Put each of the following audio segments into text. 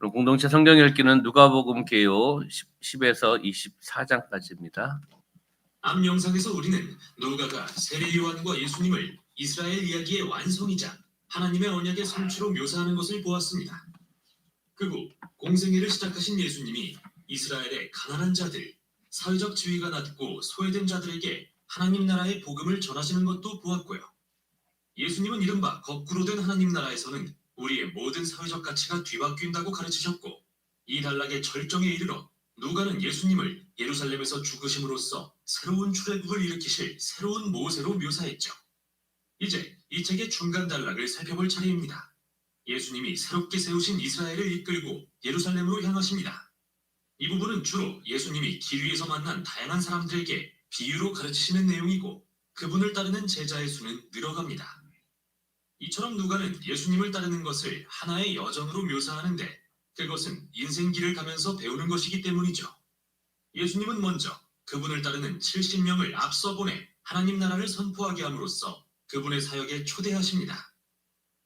그럼 공동체 성경 읽기는 누가복음 개요 10에서 24장까지입니다. 앞 영상에서 우리는 누가가 세례 요한과 예수님을 이스라엘 이야기의 완성이자 하나님의 언약의 성취로 묘사하는 것을 보았습니다. 그 후 공생애를 시작하신 예수님이 이스라엘의 가난한 자들, 사회적 지위가 낮고 소외된 자들에게 하나님 나라의 복음을 전하시는 것도 보았고요. 예수님은 이른바 거꾸로 된 하나님 나라에서는 우리의 모든 사회적 가치가 뒤바뀐다고 가르치셨고, 이 단락의 절정에 이르러 누가는 예수님을 예루살렘에서 죽으심으로써 새로운 출애굽을 일으키실 새로운 모세로 묘사했죠. 이제 이 책의 중간 단락을 살펴볼 차례입니다. 예수님이 새롭게 세우신 이스라엘을 이끌고 예루살렘으로 향하십니다. 이 부분은 주로 예수님이 길 위에서 만난 다양한 사람들에게 비유로 가르치시는 내용이고, 그분을 따르는 제자의 수는 늘어갑니다. 이처럼 누가는 예수님을 따르는 것을 하나의 여정으로 묘사하는데, 그것은 인생길을 가면서 배우는 것이기 때문이죠. 예수님은 먼저 그분을 따르는 70명을 앞서 보내 하나님 나라를 선포하게 함으로써 그분의 사역에 초대하십니다.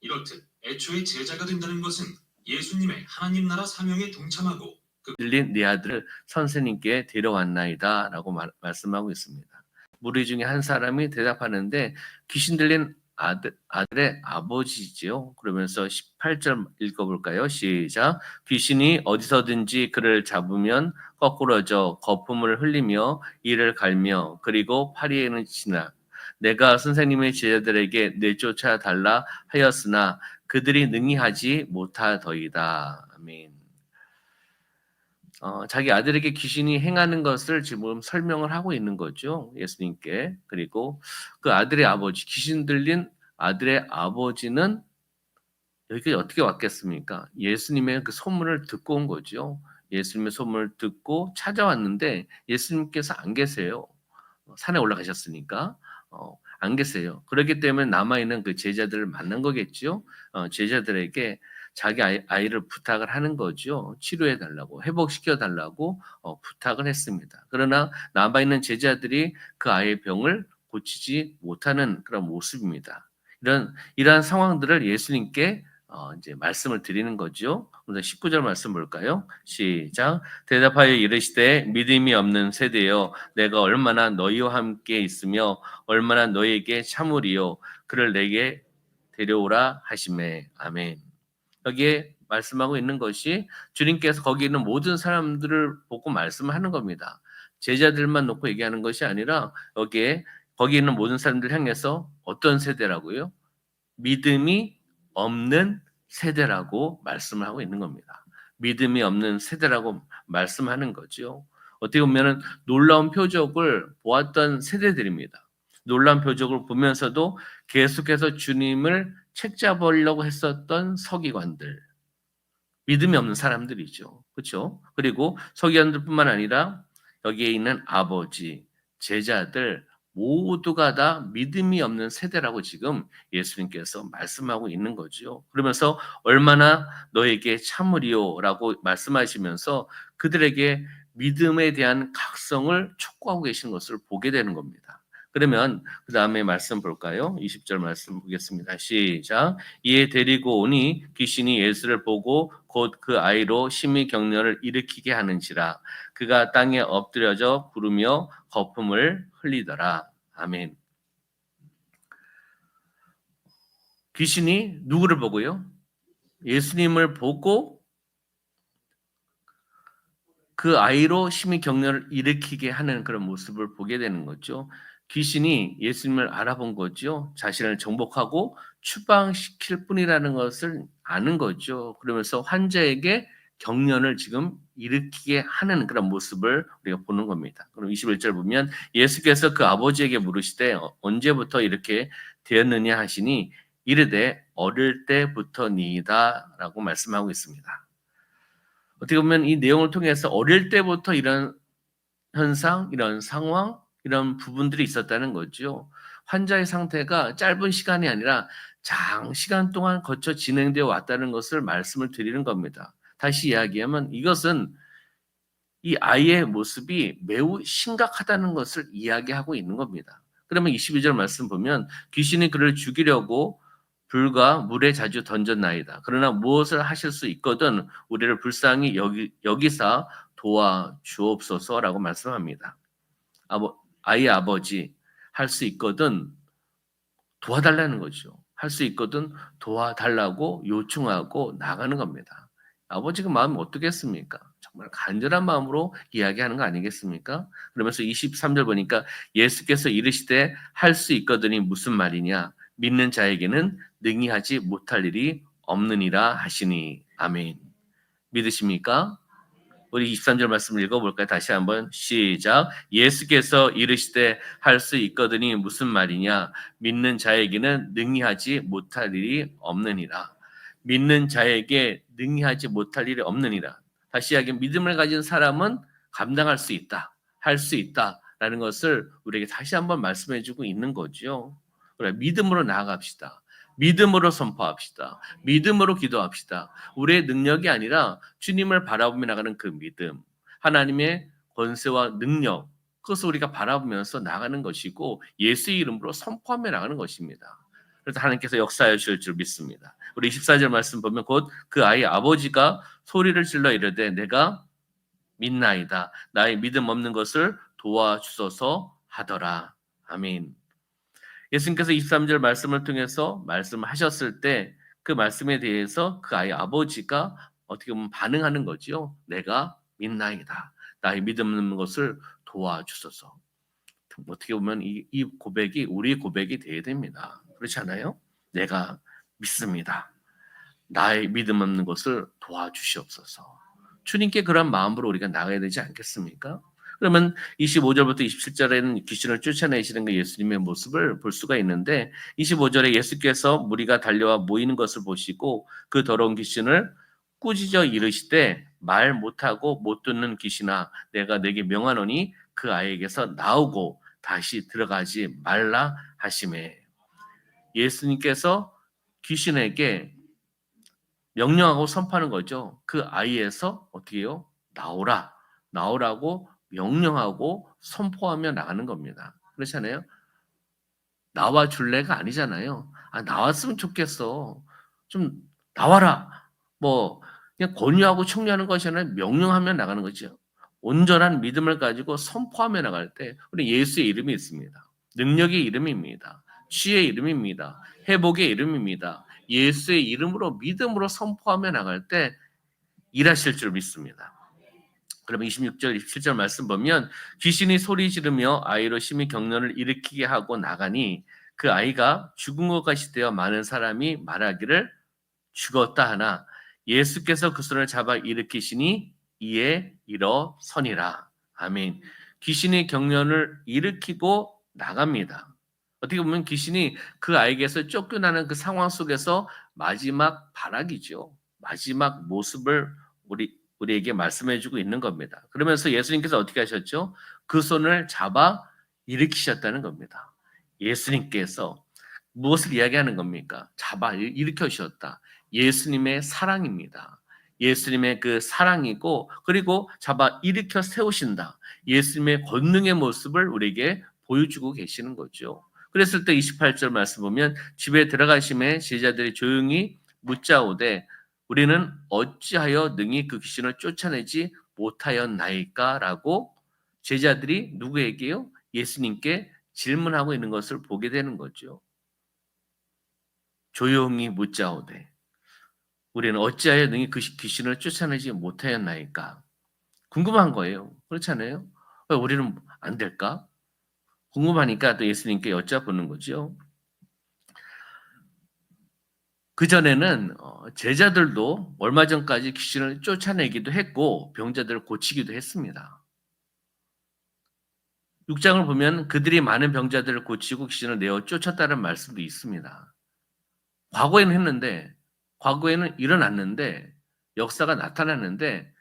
이렇듯 애초에 제자가 된다는 것은 예수님의 하나님 나라 사명에 동참하고 들린 네 아들을 선생님께 데려왔나이다 라고 말씀하고 있습니다. 무리 중에 한 사람이 대답하는데 귀신 들린 아들의 아버지지요. 그러면서 18절 읽어볼까요? 시작. 귀신이 어디서든지 그를 잡으면 거꾸러져 거품을 흘리며 이를 갈며 그리고 파리에는 지나 내가 선생님의 제자들에게 내쫓아 달라 하였으나 그들이 능히 하지 못하더이다. 아멘. 자기 아들에게 귀신이 행하는 것을 지금 설명을 하고 있는 거죠. 예수님께. 그리고 그 아들의 아버지, 귀신 들린 아들의 아버지는 여기 어떻게 왔겠습니까? 예수님의 그 소문을 듣고 온 거죠. 예수님의 소문을 듣고 찾아왔는데 예수님께서 안 계세요. 산에 올라가셨으니까 안 계세요. 그렇기 때문에 남아있는 그 제자들을 만난 거겠죠. 제자들에게 자기 아이를 부탁을 하는 거죠. 치료해 달라고, 회복시켜 달라고 부탁을 했습니다. 그러나 남아있는 제자들이 그 아이의 병을 고치지 못하는 그런 모습입니다. 이러한 상황들을 예수님께 이제 말씀을 드리는 거죠. 그래서 19절 말씀 볼까요? 시작. 대답하여 이르시되 믿음이 없는 세대여 내가 얼마나 너희와 함께 있으며 얼마나 너희에게 참으리요 그를 내게 데려오라 하시매. 아멘. 여기에 말씀하고 있는 것이 주님께서 거기 있는 모든 사람들을 보고 말씀하는 겁니다. 제자들만 놓고 얘기하는 것이 아니라 거기 있는 모든 사람들 향해서 어떤 세대라고요? 믿음이 없는 세대라고 말씀을 하고 있는 겁니다. 믿음이 없는 세대라고 말씀하는 거죠. 어떻게 보면 놀라운 표적을 보았던 세대들입니다. 놀라운 표적을 보면서도 계속해서 주님을 책잡으려고 했었던 서기관들, 믿음이 없는 사람들이죠. 그렇죠? 그리고 서기관들뿐만 아니라 여기에 있는 아버지, 제자들 모두가 다 믿음이 없는 세대라고 지금 예수님께서 말씀하고 있는 거죠. 그러면서 얼마나 너에게 참으리요라고 말씀하시면서 그들에게 믿음에 대한 각성을 촉구하고 계신 것을 보게 되는 겁니다. 그러면 그 다음에 말씀 볼까요? 20절 말씀 보겠습니다. 시작. 이에 데리고 오니 귀신이 예수를 보고 곧 그 아이로 심히 격려를 일으키게 하는지라 그가 땅에 엎드려져 부르며 거품을 흘리더라. 아멘. 귀신이 누구를 보고요? 예수님을 보고 그 아이로 심히 격려를 일으키게 하는 그런 모습을 보게 되는 거죠. 귀신이 예수님을 알아본 거죠. 자신을 정복하고 추방시킬 뿐이라는 것을 아는 거죠. 그러면서 환자에게 격려를 지금 일으키게 하는 그런 모습을 우리가 보는 겁니다. 그럼 21절 보면 예수께서 그 아버지에게 물으시되 언제부터 이렇게 되었느냐 하시니 이르되 어릴 때부터니이다 라고 말씀하고 있습니다. 어떻게 보면 이 내용을 통해서 어릴 때부터 이런 현상, 이런 상황, 이런 부분들이 있었다는 거죠. 환자의 상태가 짧은 시간이 아니라 장시간 동안 거쳐 진행되어 왔다는 것을 말씀을 드리는 겁니다. 다시 이야기하면 이것은 이 아이의 모습이 매우 심각하다는 것을 이야기하고 있는 겁니다. 그러면 22절 말씀 보면 귀신이 그를 죽이려고 불과 물에 자주 던졌나이다. 그러나 무엇을 하실 수 있거든 우리를 불쌍히 여기사 도와주옵소서라고 말씀합니다. 아이 아버지 할 수 있거든 도와달라는 거죠. 할 수 있거든 도와달라고 요청하고 나가는 겁니다. 아버지가 마음이 어떻겠습니까? 정말 간절한 마음으로 이야기하는 거 아니겠습니까? 그러면서 23절 보니까 예수께서 이르시되 할 수 있거든이 무슨 말이냐? 믿는 자에게는 능히 하지 못할 일이 없느니라 하시니. 아멘. 믿으십니까? 우리 23절 말씀 읽어볼까요? 다시 한번 시작. 예수께서 이르시되 할 수 있거든이 무슨 말이냐? 믿는 자에게는 능히 하지 못할 일이 없느니라. 믿는 자에게 능히 하지 못할 일이 없느니라. 다시 이야기 믿음을 가진 사람은 감당할 수 있다. 할 수 있다라는 것을 우리에게 다시 한번 말씀해 주고 있는 거죠. 그래, 믿음으로 나아갑시다. 믿음으로 선포합시다. 믿음으로 기도합시다. 우리의 능력이 아니라 주님을 바라보며 나가는 그 믿음, 하나님의 권세와 능력, 그것을 우리가 바라보면서 나가는 것이고 예수의 이름으로 선포하며 나가는 것입니다. 그래서 하나님께서 역사해 주실 줄 믿습니다. 우리 24절 말씀 보면 곧 그 아이 아버지가 소리를 질러 이르되 내가 믿나이다. 나의 믿음 없는 것을 도와주소서 하더라. 아멘. 예수님께서 23절 말씀을 통해서 말씀하셨을 때 그 말씀에 대해서 그 아이 아버지가 어떻게 보면 반응하는 거지요. 내가 믿나이다. 나의 믿음 없는 것을 도와주소서. 어떻게 보면 이 고백이 우리의 고백이 되어야 됩니다. 그렇지 않아요? 내가 믿습니다. 나의 믿음 없는 것을 도와주시옵소서. 주님께 그런 마음으로 우리가 나가야 되지 않겠습니까? 그러면 25절부터 27절에는 귀신을 쫓아내시는 그 예수님의 모습을 볼 수가 있는데 25절에 예수께서 무리가 달려와 모이는 것을 보시고 그 더러운 귀신을 꾸짖어 이르시되 말 못하고 못 듣는 귀신아 내가 내게 명하노니 그 아이에게서 나오고 다시 들어가지 말라 하시매. 예수님께서 귀신에게 명령하고 선포하는 거죠. 그 아이에서 어떻게 해요? 나오라고 명령하고 선포하며 나가는 겁니다. 그렇잖아요. 나와 줄래가 아니잖아요. 나왔으면 좋겠어. 좀 나와라. 뭐 그냥 권유하고 청유하는 것이 아니라 명령하며 나가는 거죠. 온전한 믿음을 가지고 선포하며 나갈 때 우리 예수의 이름이 있습니다. 능력의 이름입니다. 치유의 이름입니다. 회복의 이름입니다. 예수의 이름으로 믿음으로 선포하며 나갈 때 일하실 줄 믿습니다. 그러면 26절, 27절 말씀 보면 귀신이 소리 지르며 아이로 심히 경련을 일으키게 하고 나가니 그 아이가 죽은 것 같이 되어 많은 사람이 말하기를 죽었다 하나 예수께서 그 손을 잡아 일으키시니 이에 일어서니라. 아멘. 귀신이 경련을 일으키고 나갑니다. 어떻게 보면 귀신이 그 아이에게서 쫓겨나는 그 상황 속에서 마지막 발악이죠. 마지막 모습을 우리에게 말씀해주고 있는 겁니다. 그러면서 예수님께서 어떻게 하셨죠? 그 손을 잡아 일으키셨다는 겁니다. 예수님께서 무엇을 이야기하는 겁니까? 잡아 일으켜 주셨다. 예수님의 사랑입니다. 예수님의 그 사랑이고 그리고 잡아 일으켜 세우신다. 예수님의 권능의 모습을 우리에게 보여주고 계시는 거죠. 그랬을 때 28절 말씀 보면 집에 들어가심에 제자들이 조용히 묻자오되 우리는 어찌하여 능히 그 귀신을 쫓아내지 못하였나이까? 라고 제자들이 누구에게요? 예수님께 질문하고 있는 것을 보게 되는 거죠. 조용히 묻자오되 우리는 어찌하여 능히 그 귀신을 쫓아내지 못하였나이까? 궁금한 거예요. 그렇잖아요. 왜 우리는 안 될까? 궁금하니까 또 예수님께 여쭤보는 거죠. 그전에는 제자들도 얼마 전까지 귀신을 쫓아내기도 했고 병자들을 고치기도 했습니다. 6장을 보면 그들이 많은 병자들을 고치고 귀신을 내어 쫓았다는 말씀도 있습니다. 과거에는 했는데 과거에는 일어났는데 역사가 나타났는데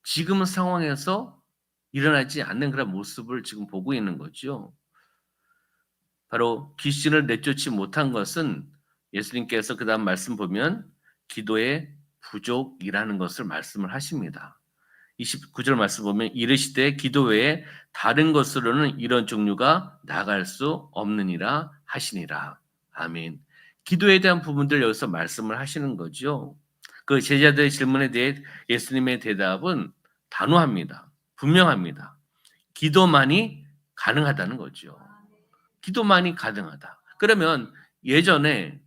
지금은 상황에서 일어나지 않는 그런 모습을 지금 보고 있는 거죠. 바로 귀신을 내쫓지 못한 것은 예수님께서 그 다음 말씀 보면 기도의 부족이라는 것을 말씀을 하십니다. 29절 말씀 보면 이르시되 기도 외에 다른 것으로는 이런 종류가 나갈 수 없느니라 하시니라. 아멘. 기도에 대한 부분들 여기서 말씀을 하시는 거죠. 그 제자들의 질문에 대해 예수님의 대답은 단호합니다. 분명합니다. 기도만이 가능하다는 거죠. 기도만이 가능하다. 그러면 예전에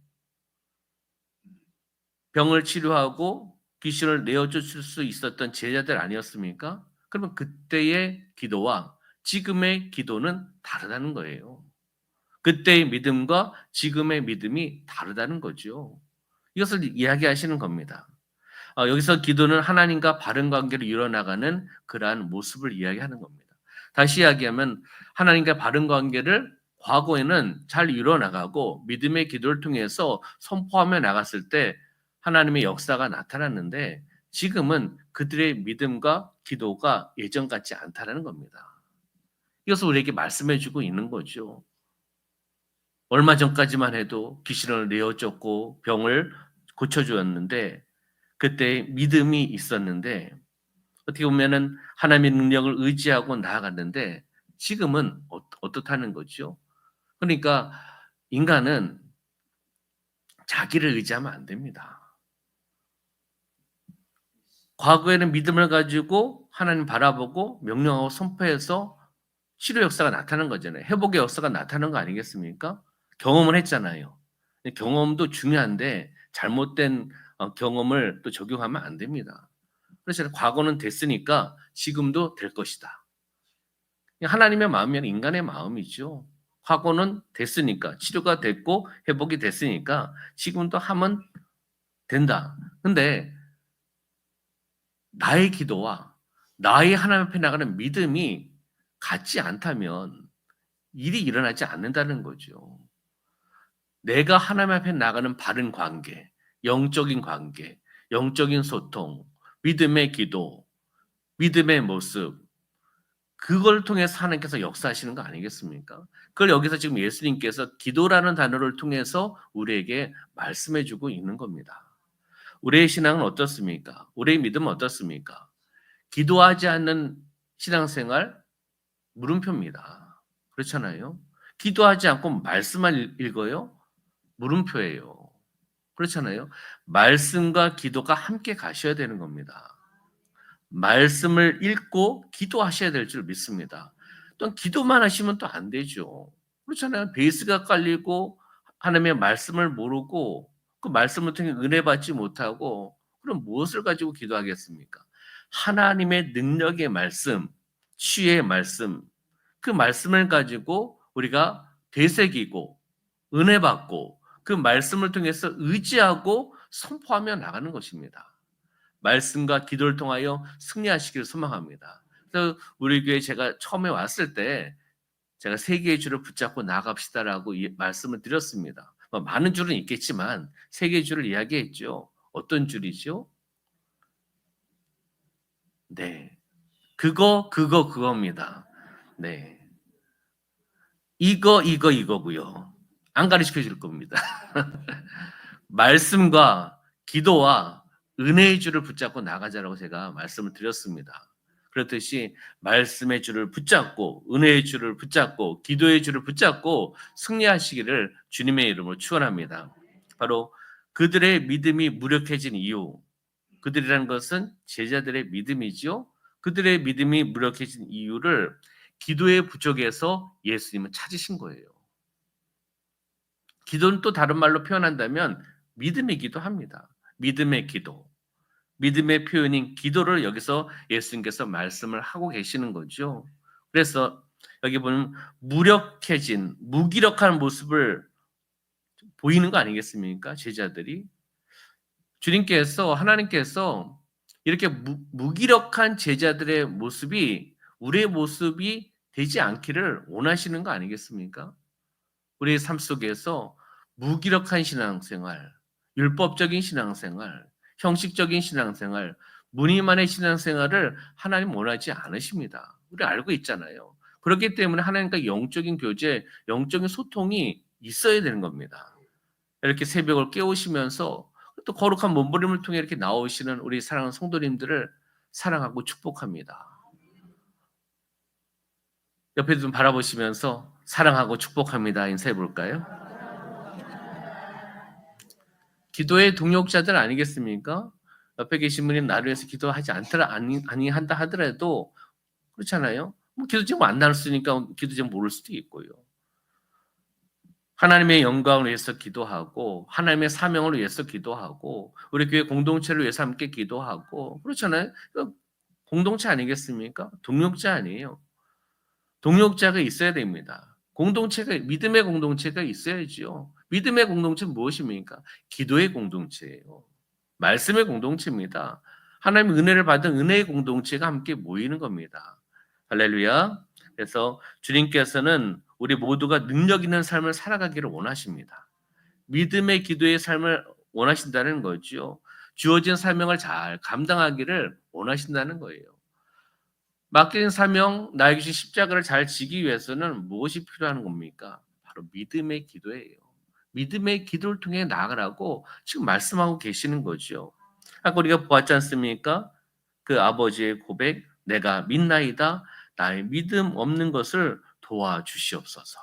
병을 치료하고 귀신을 내어쫓을 수 있었던 제자들 아니었습니까? 그러면 그때의 기도와 지금의 기도는 다르다는 거예요. 그때의 믿음과 지금의 믿음이 다르다는 거죠. 이것을 이야기하시는 겁니다. 여기서 기도는 하나님과 바른 관계로 이뤄나가는 그러한 모습을 이야기하는 겁니다. 다시 이야기하면 하나님과 바른 관계를 과거에는 잘 이뤄나가고 믿음의 기도를 통해서 선포하며 나갔을 때 하나님의 역사가 나타났는데 지금은 그들의 믿음과 기도가 예전 같지 않다는 겁니다. 이것을 우리에게 말씀해 주고 있는 거죠. 얼마 전까지만 해도 귀신을 내어쫓고 병을 고쳐주었는데 그때 믿음이 있었는데 어떻게 보면은 하나님의 능력을 의지하고 나아갔는데 지금은 어떻다는 거죠? 그러니까 인간은 자기를 의지하면 안 됩니다. 과거에는 믿음을 가지고 하나님 바라보고 명령하고 선포해서 치료 역사가 나타난 거잖아요. 회복의 역사가 나타난 거 아니겠습니까? 경험을 했잖아요. 경험도 중요한데 잘못된 경험을 또 적용하면 안 됩니다. 그래서 과거는 됐으니까 지금도 될 것이다. 하나님의 마음이 아니라 인간의 마음이죠. 과거는 됐으니까 치료가 됐고 회복이 됐으니까 지금도 하면 된다. 근데 나의 기도와 나의 하나님 앞에 나가는 믿음이 같지 않다면 일이 일어나지 않는다는 거죠. 내가 하나님 앞에 나가는 바른 관계, 영적인 관계, 영적인 소통, 믿음의 기도, 믿음의 모습, 그걸 통해서 하나님께서 역사하시는 거 아니겠습니까? 그걸 여기서 지금 예수님께서 기도라는 단어를 통해서 우리에게 말씀해 주고 있는 겁니다. 우리의 신앙은 어떻습니까? 우리의 믿음은 어떻습니까? 기도하지 않는 신앙생활 물음표입니다. 그렇잖아요. 기도하지 않고 말씀만 읽어요? 물음표예요. 그렇잖아요. 말씀과 기도가 함께 가셔야 되는 겁니다. 말씀을 읽고 기도하셔야 될 줄 믿습니다. 또 기도만 하시면 또 안 되죠. 그렇잖아요. 베이스가 깔리고 하나님의 말씀을 모르고 그 말씀을 통해 은혜 받지 못하고 그럼 무엇을 가지고 기도하겠습니까? 하나님의 능력의 말씀, 치유의 말씀, 그 말씀을 가지고 우리가 되새기고 은혜 받고 그 말씀을 통해서 의지하고 선포하며 나가는 것입니다. 말씀과 기도를 통하여 승리하시기를 소망합니다. 그래서 우리 교회 제가 처음에 왔을 때 제가 세 개의 줄을 붙잡고 나갑시다라고 말씀을 드렸습니다. 많은 줄은 있겠지만 세 개의 줄을 이야기했죠. 어떤 줄이죠? 네, 그겁니다. 네, 이거고요. 안 가르쳐 줄 겁니다. 말씀과 기도와 은혜의 줄을 붙잡고 나가자라고 제가 말씀을 드렸습니다. 그렇듯이 말씀의 줄을 붙잡고 은혜의 줄을 붙잡고 기도의 줄을 붙잡고 승리하시기를 주님의 이름으로 축원합니다. 바로 그들의 믿음이 무력해진 이유, 그들이라는 것은 제자들의 믿음이죠. 그들의 믿음이 무력해진 이유를 기도의 부족에서 예수님은 찾으신 거예요. 기도는 또 다른 말로 표현한다면 믿음이기도 합니다. 믿음의 기도. 믿음의 표현인 기도를 여기서 예수님께서 말씀을 하고 계시는 거죠. 그래서 여기 보면 무력해진, 무기력한 모습을 보이는 거 아니겠습니까? 제자들이. 주님께서, 하나님께서 이렇게 무기력한 제자들의 모습이 우리의 모습이 되지 않기를 원하시는 거 아니겠습니까? 우리의 삶 속에서 무기력한 신앙생활, 율법적인 신앙생활, 형식적인 신앙생활, 무늬만의 신앙생활을 하나님 원하지 않으십니다. 우리 알고 있잖아요. 그렇기 때문에 하나님과 영적인 교제, 영적인 소통이 있어야 되는 겁니다. 이렇게 새벽을 깨우시면서 또 거룩한 몸부림을 통해 이렇게 나오시는 우리 사랑하는 성도님들을 사랑하고 축복합니다. 옆에 좀 바라보시면서 사랑하고 축복합니다. 인사해 볼까요? 기도의 동역자들 아니겠습니까? 옆에 계신 분이 나를 위해서 기도하지 않더라 아니 한다 하더라도 그렇잖아요. 뭐 기도 제목 안 나눴으니까 기도 제목 모를 수도 있고요. 하나님의 영광을 위해서 기도하고 하나님의 사명을 위해서 기도하고 우리 교회 공동체를 위해서 함께 기도하고 그렇잖아요. 공동체 아니겠습니까? 동역자 아니에요. 동역자가 있어야 됩니다. 공동체가 믿음의 공동체가 있어야지요. 믿음의 공동체는 무엇입니까? 기도의 공동체예요. 말씀의 공동체입니다. 하나님의 은혜를 받은 은혜의 공동체가 함께 모이는 겁니다. 할렐루야. 그래서 주님께서는 우리 모두가 능력 있는 삶을 살아가기를 원하십니다. 믿음의 기도의 삶을 원하신다는 거죠. 주어진 사명을 잘 감당하기를 원하신다는 거예요. 맡긴 사명, 나에게 주신 십자가를 잘 지기 위해서는 무엇이 필요한 겁니까? 바로 믿음의 기도예요. 믿음의 기도를 통해 나아가라고 지금 말씀하고 계시는 거죠. 아까 우리가 보았지 않습니까? 그 아버지의 고백, 내가 믿나이다. 나의 믿음 없는 것을 도와주시옵소서.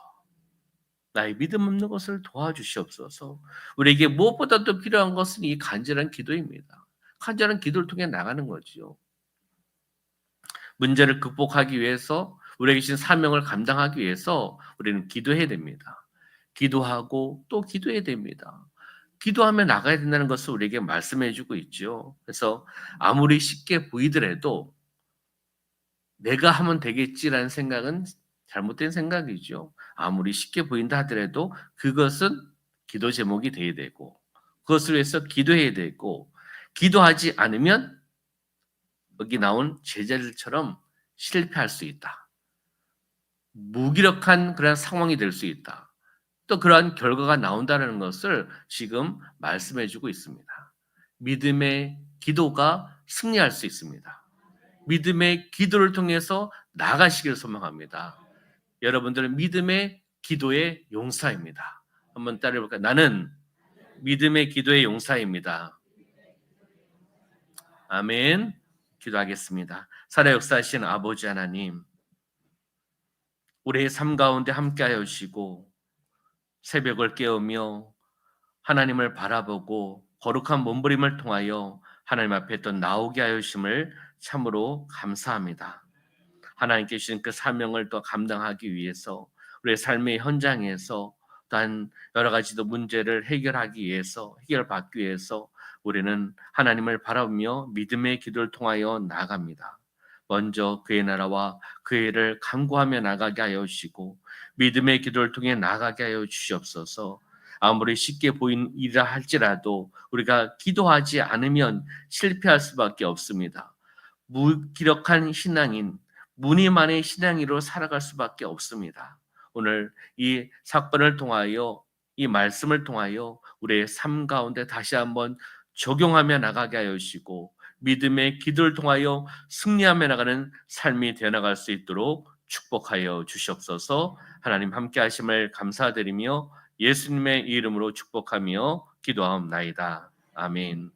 나의 믿음 없는 것을 도와주시옵소서. 우리에게 무엇보다도 필요한 것은 이 간절한 기도입니다. 간절한 기도를 통해 나가는 거지요. 문제를 극복하기 위해서 우리에게 주신 사명을 감당하기 위해서 우리는 기도해야 됩니다. 기도하고 또 기도해야 됩니다. 기도하며 나가야 된다는 것을 우리에게 말씀해 주고 있죠. 그래서 아무리 쉽게 보이더라도 내가 하면 되겠지라는 생각은 잘못된 생각이죠. 아무리 쉽게 보인다 하더라도 그것은 기도 제목이 돼야 되고 그것을 위해서 기도해야 되고 기도하지 않으면 여기 나온 제자들처럼 실패할 수 있다. 무기력한 그런 상황이 될 수 있다. 또 그러한 결과가 나온다는 것을 지금 말씀해 주고 있습니다. 믿음의 기도가 승리할 수 있습니다. 믿음의 기도를 통해서 나가시길 소망합니다. 여러분들은 믿음의 기도의 용사입니다. 한번 따라해 볼까요? 나는 믿음의 기도의 용사입니다. 아멘. 기도하겠습니다. 살아 역사하신 아버지 하나님, 우리의 삶 가운데 함께하여 주시고 새벽을 깨우며 하나님을 바라보고 거룩한 몸부림을 통하여 하나님 앞에 또 나오게 하여 주심을 참으로 감사합니다. 하나님께 주신 그 사명을 또 감당하기 위해서 우리의 삶의 현장에서 또한 여러 가지 또 문제를 해결하기 위해서 해결받기 위해서 우리는 하나님을 바라보며 믿음의 기도를 통하여 나아갑니다. 먼저 그의 나라와 그의 일을 간구하며 나가게 하여 주시고 믿음의 기도를 통해 나가게 하여 주시옵소서. 아무리 쉽게 보인 일이라 할지라도 우리가 기도하지 않으면 실패할 수밖에 없습니다. 무기력한 신앙인, 무늬만의 신앙인으로 살아갈 수밖에 없습니다. 오늘 이 사건을 통하여 이 말씀을 통하여 우리의 삶 가운데 다시 한번 적용하며 나가게 하여 주시고 믿음의 기도를 통하여 승리하며 나가는 삶이 되어나갈 수 있도록 축복하여 주시옵소서. 하나님 함께 하심을 감사드리며 예수님의 이름으로 축복하며 기도하옵나이다. 아멘.